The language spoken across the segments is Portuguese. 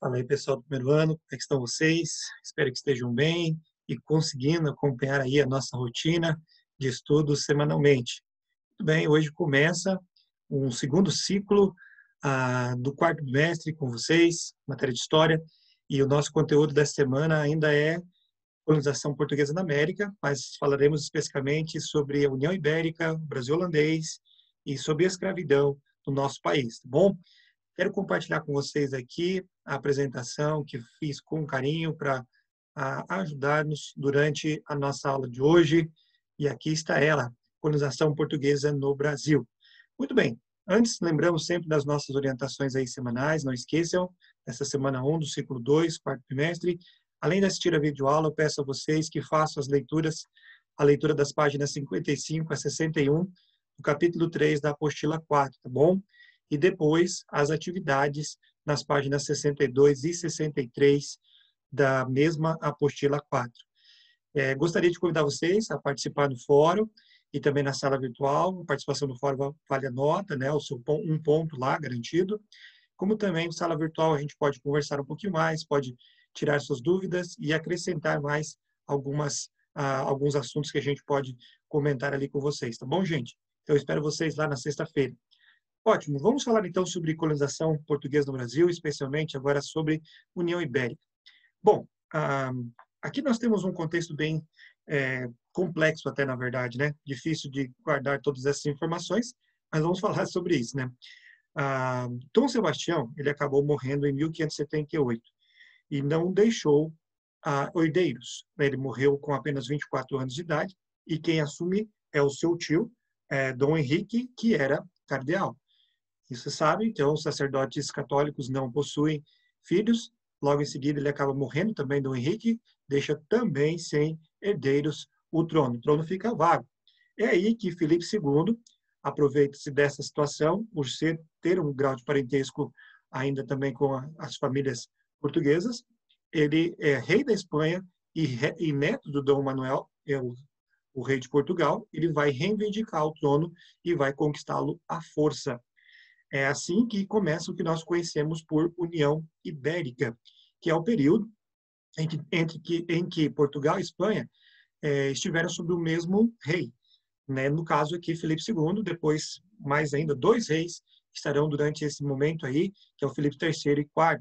Fala aí, pessoal do primeiro ano, como é que estão vocês? Espero que estejam bem e conseguindo acompanhar aí a nossa rotina de estudos semanalmente. Muito bem, hoje começa um segundo ciclo do quarto bimestre com vocês, matéria de História, e o nosso conteúdo dessa semana ainda é colonização portuguesa na América, mas falaremos especificamente sobre a União Ibérica, o Brasil holandês e sobre a escravidão no nosso país, tá bom? Quero compartilhar com vocês aqui a apresentação que fiz com carinho para ajudar-nos durante a nossa aula de hoje. E aqui está ela, colonização portuguesa no Brasil. Muito bem, antes, lembramos sempre das nossas orientações aí semanais, não esqueçam, essa semana 1 do ciclo 2, quarto trimestre. Além de assistir a videoaula, eu peço a vocês que façam a leitura das páginas 55 a 61, do capítulo 3 da apostila 4, tá bom? E depois as atividades nas páginas 62 e 63 da mesma apostila 4. Gostaria de convidar vocês a participar do fórum e também na sala virtual. A participação no fórum vale a nota, né, um ponto lá garantido. Como também na sala virtual a gente pode conversar um pouquinho mais, pode tirar suas dúvidas e acrescentar mais alguns assuntos que a gente pode comentar ali com vocês, tá bom, gente? Eu espero vocês lá na sexta-feira. Ótimo, vamos falar então sobre colonização portuguesa no Brasil, especialmente agora sobre União Ibérica. Bom, aqui nós temos um contexto bem complexo até, na verdade, né? Difícil de guardar todas essas informações, mas vamos falar sobre isso, né? Dom Sebastião, ele acabou morrendo em 1578 e não deixou herdeiros. Ele morreu com apenas 24 anos de idade e quem assume é o seu tio, Dom Henrique, que era cardeal. Isso você sabe, então os sacerdotes católicos não possuem filhos, logo em seguida ele acaba morrendo também, Dom Henrique, deixa também sem herdeiros o trono fica vago. É aí que Filipe II aproveita-se dessa situação, por ter um grau de parentesco ainda também com as famílias portuguesas, ele é rei da Espanha e neto do Dom Manuel, o rei de Portugal, ele vai reivindicar o trono e vai conquistá-lo à força. É assim que começa o que nós conhecemos por União Ibérica, que é o período em que Portugal e Espanha estiveram sob o mesmo rei. Né? No caso aqui, Filipe II, depois mais ainda 2 reis estarão durante esse momento aí, que é o Filipe III e IV.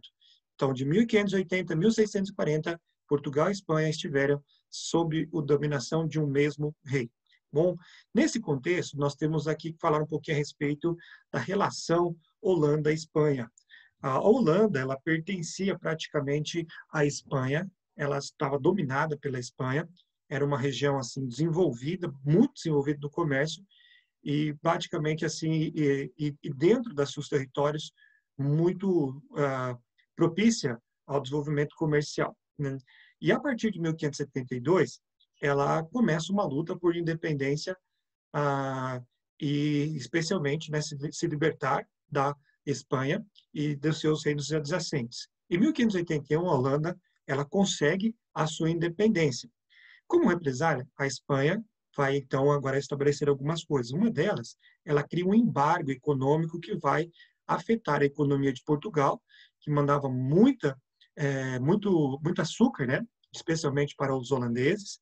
Então, de 1580 a 1640, Portugal e Espanha estiveram sob a dominação de um mesmo rei. Bom, nesse contexto, nós temos aqui que falar um pouquinho a respeito da relação Holanda-Espanha. A Holanda, ela pertencia praticamente à Espanha, ela estava dominada pela Espanha, era uma região assim desenvolvida, muito desenvolvida do comércio e praticamente assim e dentro dos seus territórios muito propícia ao desenvolvimento comercial, né? E a partir de 1572 ela começa uma luta por independência e especialmente, né, se libertar da Espanha e dos seus reinos adjacentes. Em 1581, a Holanda ela consegue a sua independência. Como represália, a Espanha vai então agora estabelecer algumas coisas. Uma delas, ela cria um embargo econômico que vai afetar a economia de Portugal, que mandava muito açúcar, né, especialmente para os holandeses.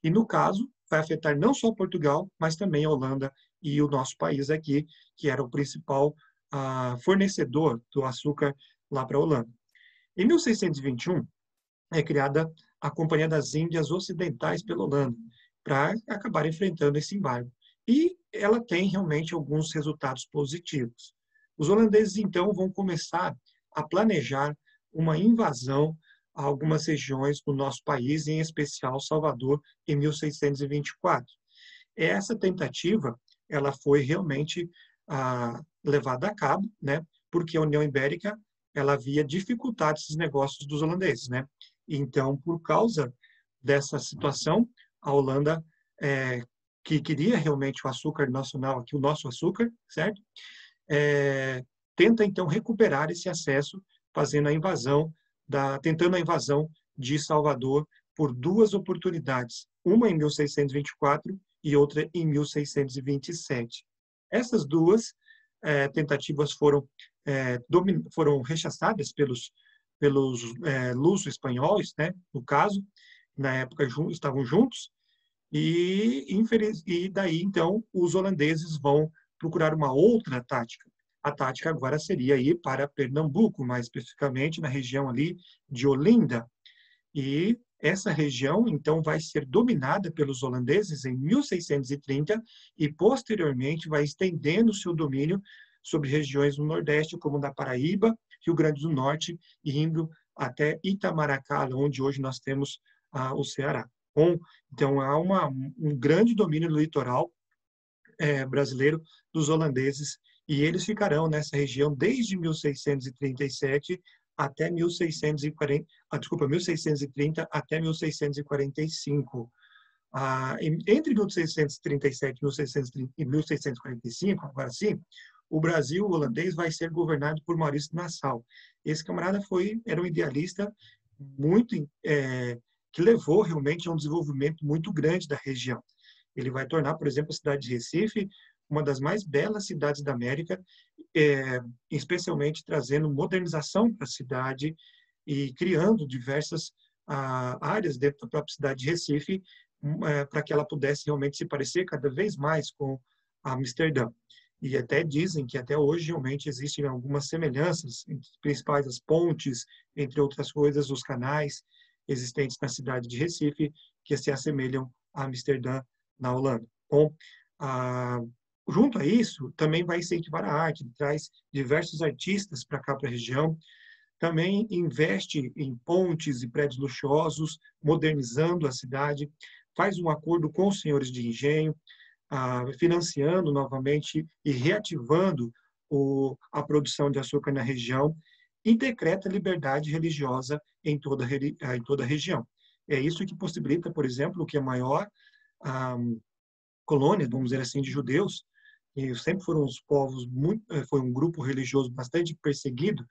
E, no caso, vai afetar não só Portugal, mas também a Holanda e o nosso país aqui, que era o principal fornecedor do açúcar lá para a Holanda. Em 1621, é criada a Companhia das Índias Ocidentais pela Holanda, para acabar enfrentando esse embargo. E ela tem realmente alguns resultados positivos. Os holandeses, então, vão começar a planejar uma invasão a algumas regiões do nosso país, em especial Salvador, em 1624. Essa tentativa ela foi realmente levada a cabo, né, porque a União Ibérica ela havia dificultado esses negócios dos holandeses, né? Então, por causa dessa situação, a Holanda, que queria realmente o açúcar nacional, aqui o nosso açúcar, certo? Tenta então recuperar esse acesso, tentando a invasão de Salvador por 2 oportunidades, uma em 1624 e outra em 1627. Essas 2 tentativas foram rechaçadas pelos luso-espanhóis, né, no caso, na época estavam juntos, e daí, então, os holandeses vão procurar uma outra tática. A tática agora seria ir para Pernambuco, mais especificamente na região ali de Olinda. E essa região, então, vai ser dominada pelos holandeses em 1630 e, posteriormente, vai estendendo seu domínio sobre regiões do Nordeste, como da Paraíba, Rio Grande do Norte, e indo até Itamaracá, onde hoje nós temos o Ceará. Bom, então, há um grande domínio no litoral brasileiro dos holandeses, e eles ficarão nessa região desde 1637 até 1640, desculpa, 1630 até 1645. Entre 1637 e 1645, agora sim, o Brasil holandês vai ser governado por Maurício Nassau. Esse camarada era um idealista muito que levou realmente a um desenvolvimento muito grande da região. Ele vai tornar, por exemplo, a cidade de Recife uma das mais belas cidades da América, especialmente trazendo modernização para a cidade e criando diversas áreas dentro da própria cidade de Recife, para que ela pudesse realmente se parecer cada vez mais com Amsterdã. E até dizem que até hoje realmente existem algumas semelhanças, principais as pontes, entre outras coisas, os canais existentes na cidade de Recife, que se assemelham a Amsterdã, na Holanda. Bom, junto a isso, também vai incentivar a arte, traz diversos artistas para cá, para a região, também investe em pontes e prédios luxuosos, modernizando a cidade, faz um acordo com os senhores de engenho, financiando novamente e reativando a produção de açúcar na região, e decreta liberdade religiosa em toda a região. É isso que possibilita, por exemplo, que a maior colônia, vamos dizer assim, de judeus, e sempre foram os povos, foi um grupo religioso bastante perseguido,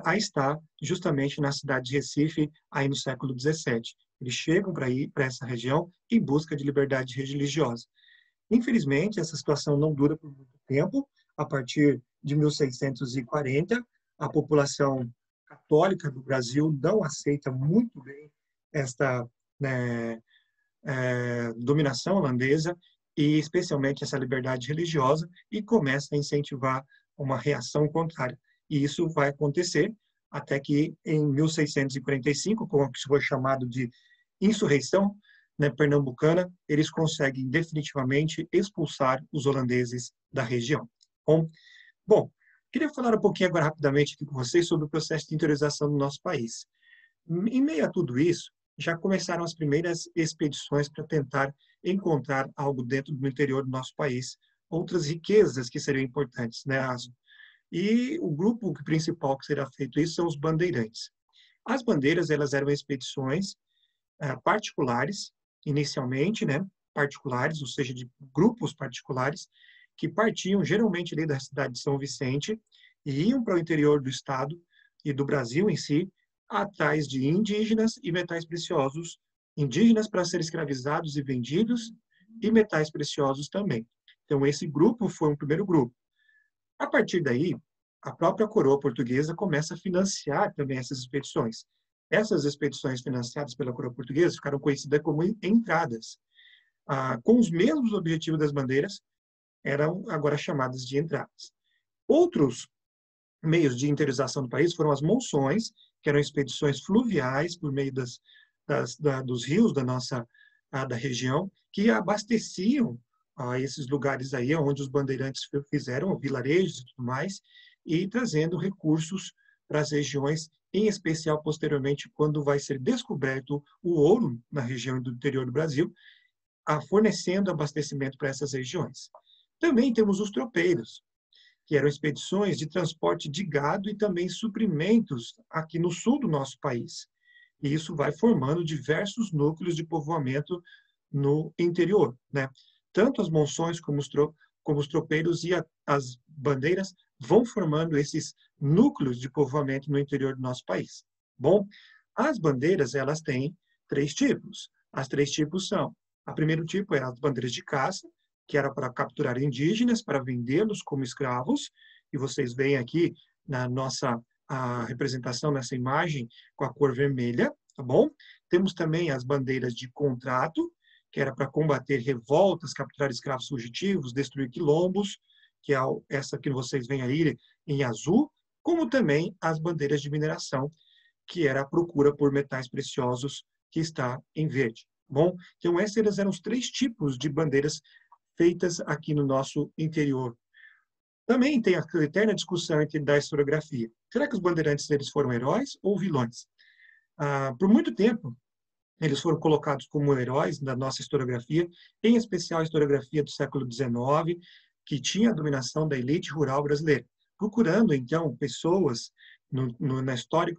a estar justamente na cidade de Recife, aí no século XVII. Eles chegam para essa região em busca de liberdade religiosa. Infelizmente, essa situação não dura por muito tempo. A partir de 1640, a população católica do Brasil não aceita muito bem esta dominação holandesa e especialmente essa liberdade religiosa, e começa a incentivar uma reação contrária. E isso vai acontecer até que, em 1645, com o que foi chamado de insurreição pernambucana, eles conseguem definitivamente expulsar os holandeses da região. Bom, queria falar um pouquinho agora rapidamente aqui com vocês sobre o processo de interiorização do nosso país. Em meio a tudo isso, já começaram as primeiras expedições para tentar encontrar algo dentro do interior do nosso país, outras riquezas que seriam importantes, né, Aso? E o grupo principal que será feito isso são os bandeirantes. As bandeiras, elas eram expedições particulares, inicialmente, né, particulares, ou seja, de grupos particulares, que partiam geralmente ali da cidade de São Vicente e iam para o interior do estado e do Brasil em si, atrás de indígenas e metais preciosos, indígenas para serem escravizados e vendidos, e metais preciosos também. Então, esse grupo foi um primeiro grupo. A partir daí, a própria coroa portuguesa começa a financiar também essas expedições. Essas expedições financiadas pela coroa portuguesa ficaram conhecidas como entradas. Com os mesmos objetivos das bandeiras, eram agora chamadas de entradas. Outros meios de interiorização do país foram as monções, que eram expedições fluviais por meio dos rios da região, que abasteciam esses lugares aí onde os bandeirantes fizeram, vilarejos e tudo mais, e trazendo recursos para as regiões, em especial posteriormente, quando vai ser descoberto o ouro na região do interior do Brasil, fornecendo abastecimento para essas regiões. Também temos os tropeiros, que eram expedições de transporte de gado e também suprimentos aqui no sul do nosso país. E isso vai formando diversos núcleos de povoamento no interior, né? Tanto as monções como os tropeiros e as bandeiras vão formando esses núcleos de povoamento no interior do nosso país. Bom, as bandeiras, elas têm 3 tipos. As 3 tipos são: o primeiro tipo é as bandeiras de caça, que era para capturar indígenas, para vendê-los como escravos, e vocês veem aqui na nossa a representação nessa imagem com a cor vermelha, tá bom? Temos também as bandeiras de contrato, que era para combater revoltas, capturar escravos fugitivos, destruir quilombos, que é essa que vocês veem aí em azul, como também as bandeiras de mineração, que era a procura por metais preciosos, que está em verde. Bom, então esses eram os 3 tipos de bandeiras feitas aqui no nosso interior. Também tem a eterna discussão da historiografia. Será que os bandeirantes eles foram heróis ou vilões? Por muito tempo, eles foram colocados como heróis na nossa historiografia, em especial a historiografia do século XIX, que tinha a dominação da elite rural brasileira, procurando, então, pessoas na história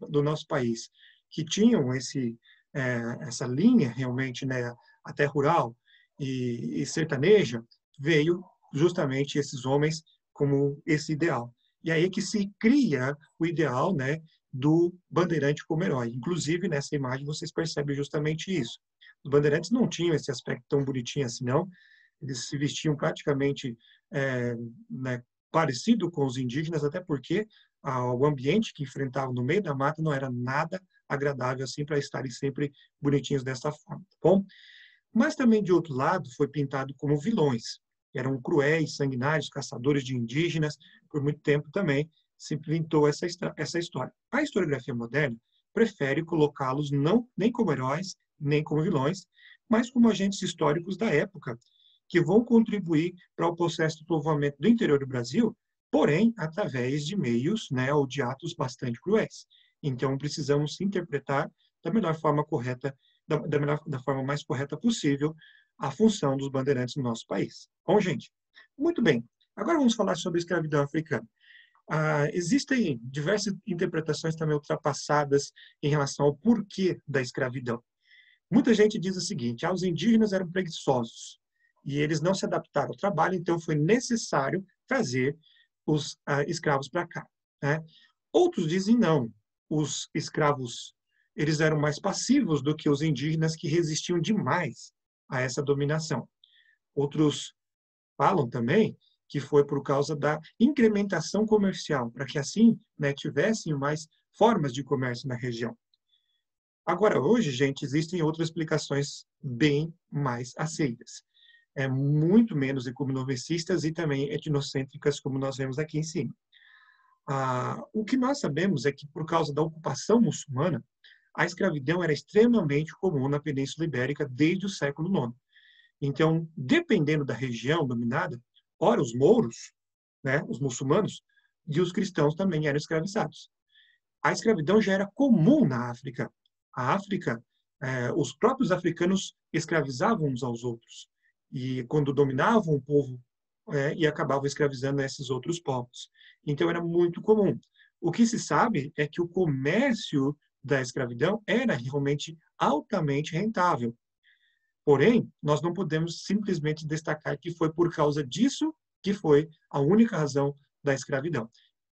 do nosso país que tinham essa linha, realmente, né, até rural e sertaneja, veio justamente esses homens como esse ideal. E aí que se cria o ideal, né, do bandeirante como herói. Inclusive, nessa imagem, vocês percebem justamente isso. Os bandeirantes não tinham esse aspecto tão bonitinho assim, não. Eles se vestiam praticamente né, parecido com os indígenas, até porque o ambiente que enfrentavam no meio da mata não era nada agradável assim para estarem sempre bonitinhos dessa forma, tá bom? Mas também, de outro lado, foi pintado como vilões. Eram cruéis, sanguinários, caçadores de indígenas. Por muito tempo também se pintou essa história. A historiografia moderna prefere colocá-los não nem como heróis, nem como vilões, mas como agentes históricos da época, que vão contribuir para o processo de povoamento do interior do Brasil, porém, através de meios, né, ou de atos bastante cruéis. Então, precisamos interpretar da melhor forma correta, da forma mais correta possível, a função dos bandeirantes no nosso país. Bom, gente, muito bem. Agora vamos falar sobre a escravidão africana. Existem diversas interpretações também ultrapassadas em relação ao porquê da escravidão. Muita gente diz o seguinte: os indígenas eram preguiçosos e eles não se adaptaram ao trabalho, então foi necessário trazer os escravos para cá, né? Outros dizem não, os escravos eles eram mais passivos do que os indígenas que resistiam demais a essa dominação. Outros falam também que foi por causa da incrementação comercial, para que assim, né, tivessem mais formas de comércio na região. Agora, hoje, gente, existem outras explicações bem mais aceitas. Muito menos economicistas e também etnocêntricas, como nós vemos aqui em cima. O que nós sabemos é que, por causa da ocupação muçulmana, a escravidão era extremamente comum na Península Ibérica desde o século IX. Então, dependendo da região dominada, ora os mouros, né, os muçulmanos, e os cristãos também eram escravizados. A escravidão já era comum na África. A África, os próprios africanos escravizavam uns aos outros. E quando dominavam o povo, e acabavam escravizando esses outros povos. Então, era muito comum. O que se sabe é que o comércio da escravidão era realmente altamente rentável. Porém, nós não podemos simplesmente destacar que foi por causa disso que foi a única razão da escravidão.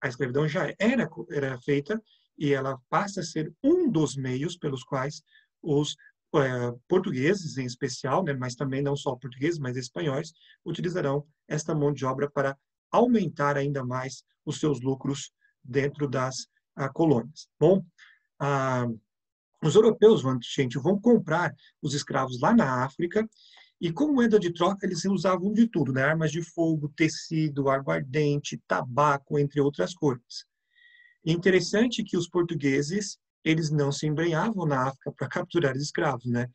A escravidão já era feita e ela passa a ser um dos meios pelos quais os portugueses, em especial, né, mas também não só portugueses, mas espanhóis, utilizarão esta mão de obra para aumentar ainda mais os seus lucros dentro das colônias. Bom, os europeus, gente, vão comprar os escravos lá na África e, como moeda de troca, eles usavam de tudo, né? Armas de fogo, tecido, aguardente, tabaco, entre outras coisas. É interessante que os portugueses, eles não se embrenhavam na África para capturar escravos, né?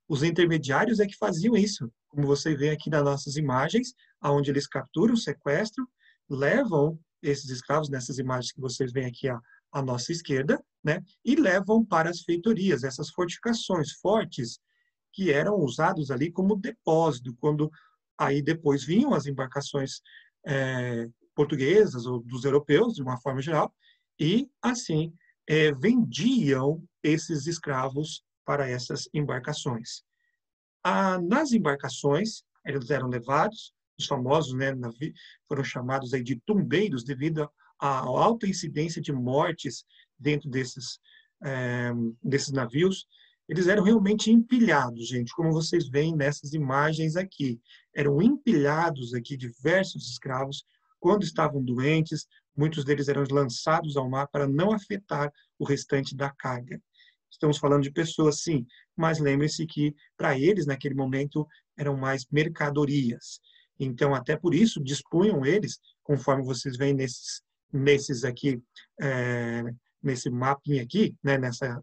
Os intermediários é que faziam isso, como você vê aqui nas nossas imagens, onde eles capturam, sequestram, levam esses escravos, nessas imagens que vocês veem aqui à nossa esquerda, né? E levam para as feitorias, essas fortificações fortes que eram usados ali como depósito, quando aí depois vinham as embarcações portuguesas ou dos europeus, de uma forma geral, e assim vendiam esses escravos para essas embarcações. Nas embarcações, eles eram levados, os famosos, né, foram chamados aí de tumbeiros devido à alta incidência de mortes dentro desses navios. Eles eram realmente empilhados, gente, como vocês veem nessas imagens aqui. Eram empilhados aqui diversos escravos quando estavam doentes, muitos deles eram lançados ao mar para não afetar o restante da carga. Estamos falando de pessoas, sim, mas lembre-se que, para eles, naquele momento, eram mais mercadorias. Então, até por isso, dispunham eles, conforme vocês veem nesses aqui, nesse mapinha aqui, né, nessa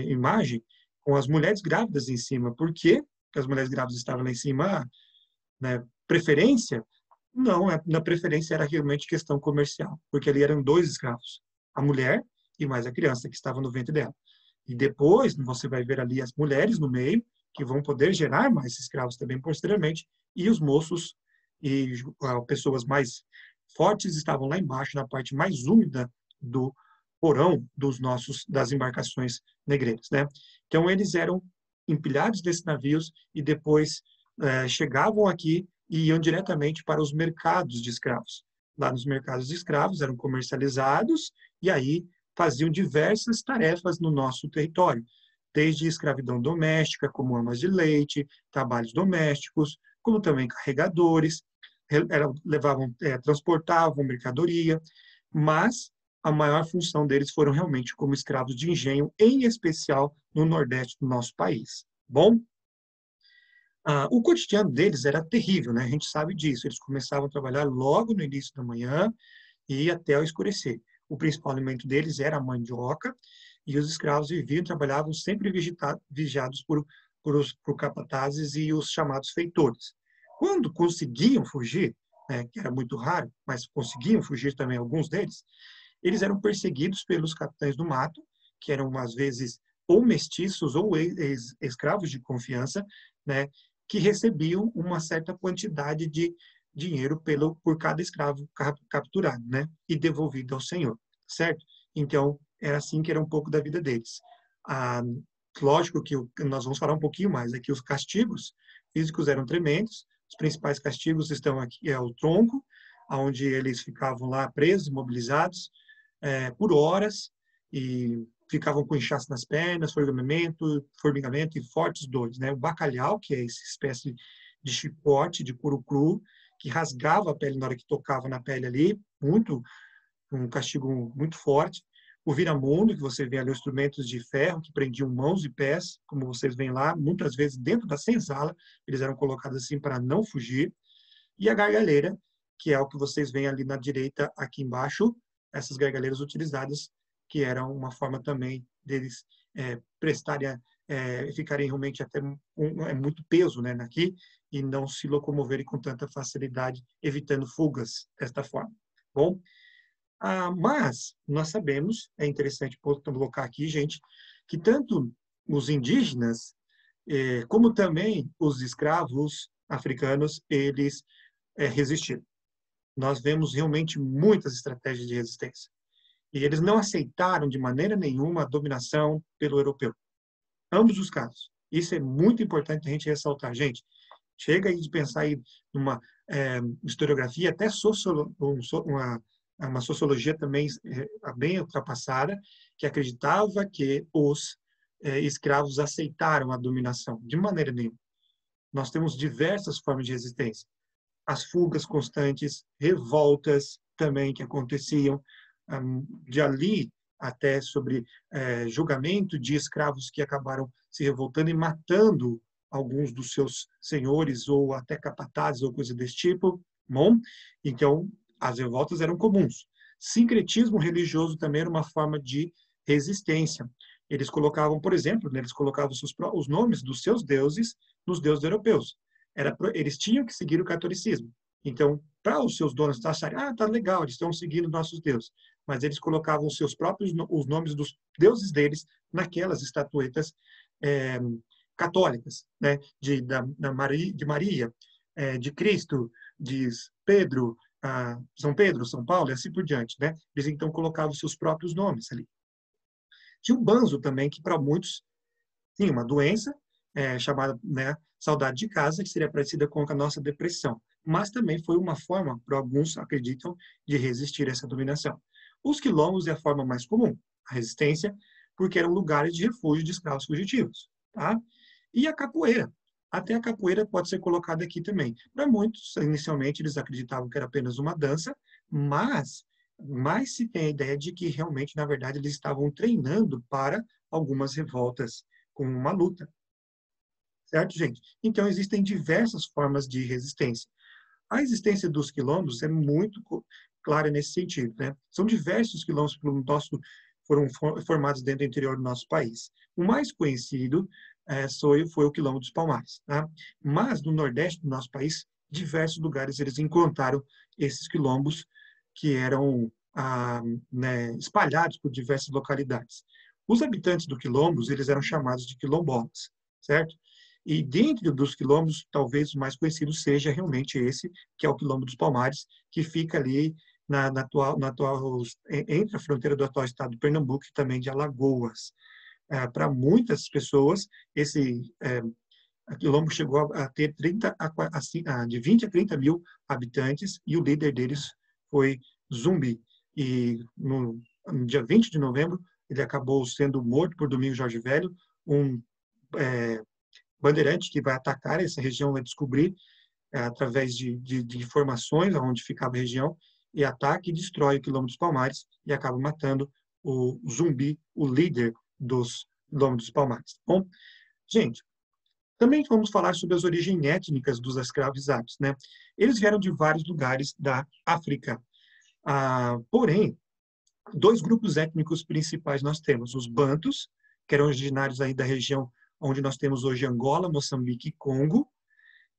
imagem, com as mulheres grávidas em cima. Por quê que as mulheres grávidas estavam lá em cima? Né, preferência? Não, na preferência era realmente questão comercial, porque ali eram dois escravos, a mulher e mais a criança que estava no ventre dela. E depois você vai ver ali as mulheres no meio, que vão poder gerar mais escravos também posteriormente, e os moços e pessoas mais fortes estavam lá embaixo, na parte mais úmida do porão das embarcações negreiras, né? Então eles eram empilhados desses navios e depois chegavam aqui e iam diretamente para os mercados de escravos. Lá nos mercados de escravos eram comercializados e aí faziam diversas tarefas no nosso território, desde escravidão doméstica, como amas de leite, trabalhos domésticos, como também carregadores, transportavam mercadoria, mas a maior função deles foram realmente como escravos de engenho, em especial no Nordeste do nosso país. Bom, o cotidiano deles era terrível, né? A gente sabe disso. Eles começavam a trabalhar logo no início da manhã e até ao escurecer. O principal alimento deles era a mandioca e os escravos viviam e trabalhavam sempre vigiados por capatazes e os chamados feitores. Quando conseguiam fugir, né, que era muito raro, mas conseguiam fugir também alguns deles, eles eram perseguidos pelos capitães do mato, que eram às vezes ou mestiços ou escravos de confiança, né, que recebiam uma certa quantidade de dinheiro por cada escravo capturado, né, e devolvido ao senhor, certo? Então, era assim que era um pouco da vida deles. Lógico que nós vamos falar um pouquinho mais aqui, os castigos físicos eram tremendos. Os principais castigos estão aqui, o tronco, onde eles ficavam lá presos, imobilizados, por horas, e ficavam com inchaço nas pernas, formigamento e fortes dores, né? O bacalhau, que é essa espécie de chicote, de couro cru, que rasgava a pele na hora que tocava na pele ali, um castigo muito forte. O viramundo, que você vê ali, os instrumentos de ferro que prendiam mãos e pés, como vocês veem lá, muitas vezes dentro da senzala, eles eram colocados assim para não fugir. E a gargalheira, que é o que vocês veem ali na direita, aqui embaixo, essas gargalheiras utilizadas, que eram uma forma também deles prestarem, ficarem realmente até muito peso, né, aqui, e não se locomoverem com tanta facilidade, evitando fugas desta forma. Bom, mas nós sabemos, é interessante colocar aqui, gente, que tanto os indígenas, como também os escravos africanos, eles resistiram. Nós vemos realmente muitas estratégias de resistência. E eles não aceitaram de maneira nenhuma a dominação pelo europeu. Ambos os casos. Isso é muito importante a gente ressaltar. Gente, chega aí de pensar aí numa historiografia, até uma sociologia também bem ultrapassada, que acreditava que os escravos aceitaram a dominação. De maneira nenhuma. Nós temos diversas formas de resistência. As fugas constantes, revoltas também que aconteciam, de ali até sobre julgamento de escravos que acabaram se revoltando e matando alguns dos seus senhores ou até capatazes ou coisa desse tipo. Bom, então as revoltas eram comuns. Sincretismo religioso também era uma forma de resistência. Eles colocavam, por exemplo, né, eles colocavam os nomes dos seus deuses nos deuses europeus. Eles tinham que seguir o catolicismo. Então, para os seus donos acharem, tá legal, eles estão seguindo nossos deuses. Mas eles colocavam os nomes dos deuses deles naquelas estatuetas católicas, né? De Maria, de Cristo, de Pedro, São Pedro, São Paulo, e assim por diante, né? Eles então colocavam os seus próprios nomes ali. Tinha o banzo também, que para muitos tinha uma doença chamada, né, saudade de casa, que seria parecida com a nossa depressão. Mas também foi uma forma, para alguns acreditam, de resistir a essa dominação. Os quilombos é a forma mais comum, a resistência, porque eram lugares de refúgio de escravos fugitivos. Tá? E a capoeira. Até a capoeira pode ser colocada aqui também. Para muitos, inicialmente, eles acreditavam que era apenas uma dança, mas se tem a ideia de que realmente, na verdade, eles estavam treinando para algumas revoltas com uma luta, certo, gente? Então, existem diversas formas de resistência. A existência dos quilombos é muito clara nesse sentido, né? São diversos quilombos pelo nosso, foram formados dentro do interior do nosso país. O mais conhecido foi o Quilombo dos Palmares, tá? Mas no nordeste do nosso país, diversos lugares eles encontraram esses quilombos que eram né, espalhados por diversas localidades. Os habitantes do quilombos, eles eram chamados de quilombolas, certo? E dentro dos quilombos, talvez o mais conhecido seja realmente esse, que é o Quilombo dos Palmares, que fica ali entre a fronteira do atual estado de Pernambuco e também de Alagoas. Para muitas pessoas, esse quilombo chegou a ter de 20 a 30 mil habitantes, e o líder deles foi Zumbi. E no dia 20 de novembro, ele acabou sendo morto por Domingos Jorge Velho, um bandeirante que vai atacar essa região, vai descobrir através de informações onde ficava a região, e ataca e destrói o Quilombo dos Palmares e acaba matando o Zumbi, o líder dos Quilombo dos Palmares. Bom, gente, também vamos falar sobre as origens étnicas dos escravizados, né? Eles vieram de vários lugares da África. Porém, dois grupos étnicos principais nós temos: os Bantus, que eram originários aí da região onde nós temos hoje Angola, Moçambique e Congo,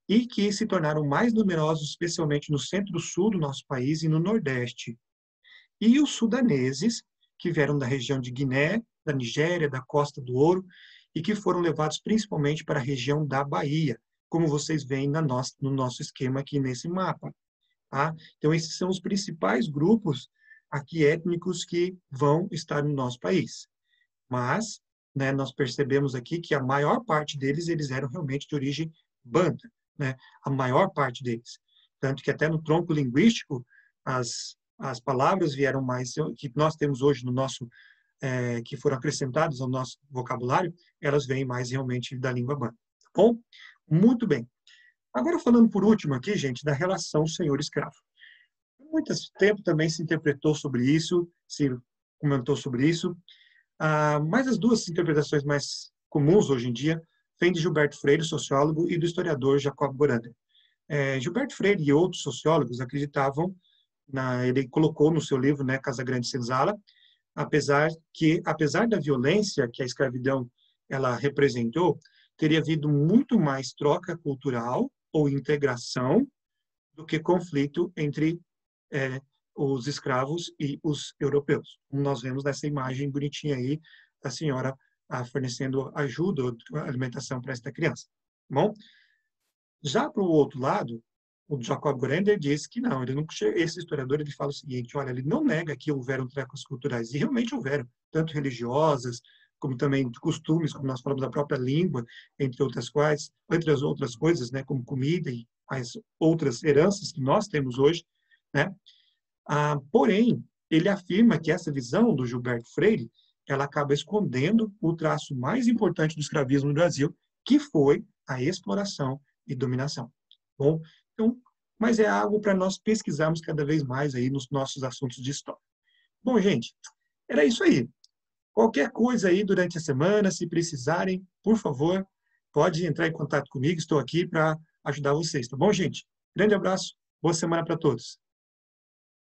e que se tornaram mais numerosos, especialmente no centro-sul do nosso país e no nordeste. E os sudaneses, que vieram da região de Guiné, da Nigéria, da Costa do Ouro, e que foram levados principalmente para a região da Bahia, como vocês veem no nosso esquema aqui nesse mapa. Tá? Então, esses são os principais grupos aqui étnicos que vão estar no nosso país. Mas, né, nós percebemos aqui que a maior parte deles, eles eram realmente de origem banta, né? A maior parte deles. Tanto que até no tronco linguístico, as palavras vieram mais, que nós temos hoje no nosso, que foram acrescentadas ao nosso vocabulário, elas vêm mais realmente da língua banta. Tá bom? Muito bem. Agora, falando por último aqui, gente, da relação senhor-escravo. Por muito tempo também se interpretou sobre isso, se comentou sobre isso, mas as duas interpretações mais comuns hoje em dia vêm de Gilberto Freire, sociólogo, e do historiador Jacob Borander. Gilberto Freire e outros sociólogos acreditavam, ele colocou no seu livro, né, Casa Grande Senzala, apesar da violência que a escravidão ela representou, teria havido muito mais troca cultural ou integração do que conflito entre os escravos e os europeus. Como nós vemos nessa imagem bonitinha aí da senhora fornecendo ajuda, alimentação para esta criança. Bom, já para o outro lado, o Jacob Borander diz que não, esse historiador ele fala o seguinte: olha, ele não nega que houveram trocas culturais, e realmente houveram, tanto religiosas, como também de costumes, como nós falamos da própria língua, entre outras coisas, né, como comida e as outras heranças que nós temos hoje, né? Porém, ele afirma que essa visão do Gilberto Freire, ela acaba escondendo o traço mais importante do escravismo no Brasil, que foi a exploração e dominação. Bom, então, mas é algo para nós pesquisarmos cada vez mais aí nos nossos assuntos de história. Bom, gente, era isso aí. Qualquer coisa aí durante a semana, se precisarem, por favor, pode entrar em contato comigo, estou aqui para ajudar vocês, tá bom, gente? Grande abraço, boa semana para todos.